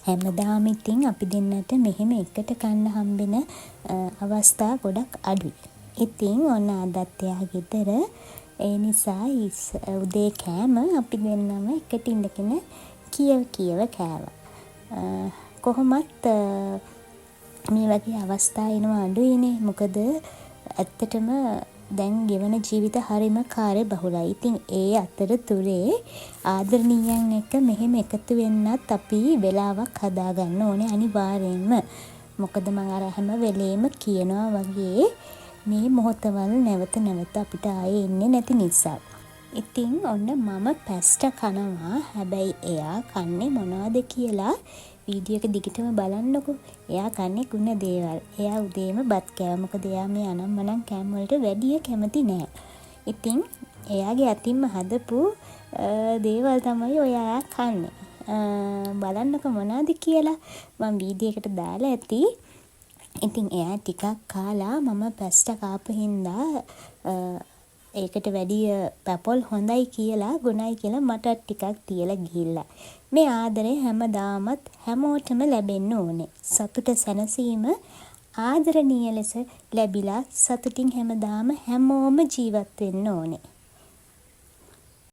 හැමදාම ඉතින් අපි දෙන්නට මෙහෙම එකට කන්න හම්බෙන අවස්ථා ගොඩක් අඩුයි. ඉතින් ඔන්න අදත් එයා ගෙදර. ඒ නිසා උදේ කෑම අපි දෙන්නම එකට ඉඳගෙන කියව කෑවා. කොහොමත් මේ වගේ අවස්ථා එනවා අඩුයිනේ. මොකද ඇත්තටම දැන් ගෙවන ජීවිත හරිම කාර්යබහුලයි. ඉතින් ඒ අතරතුරේ ආදරණීයයන් එක්ක මෙහෙම එකතු වෙන්නත් අපි වෙලාවක් හදාගන්න ඕනේ අනිවාර්යෙන්ම. මොකද මම අර හැම වෙලේම කියනවා වගේ මේ මොහොතවල් නැවත නැවත අපිට ආයේ එන්නේ නැති නිසා. ඉතින් ඔන්න මම පැස්ට කනවා. හැබැයි එයා කන්නේ මොනවද කියලා වීඩියෝ එක දිගටම බලන්නකෝ. එයා කන්නේ ගුණ දේවල්. එයා උදේම බත් කෑවා. මොකද එයා මේ අනම්මනම් කෑම වලට වැඩිය කැමති නෑ. ඉතින් එයාගේ අතින්ම හදපු දේවල් තමයි ඔයා කන්නේ. බලන්නකෝ මොනවද කියලා. මම වීඩියෝ එකට දාලා ඇති. ඉතින් එයා ටිකක් කාලා මම පැස්ට කාපු හින්දා ඒකට වැඩිය පැපොල් හොඳයි කියලා ගුණයි කියලා මට ටිකක් තියලා ගිහිල්ලා. මේ ආදරේ හැමදාමත් හැමෝටම ලැබෙන්න ඕනේ. සතුට සැනසීම ආදරණීය ලෙස ලැබිලා සතුටින් හැමදාම හැමෝම ජීවත් වෙන්න ඕනේ.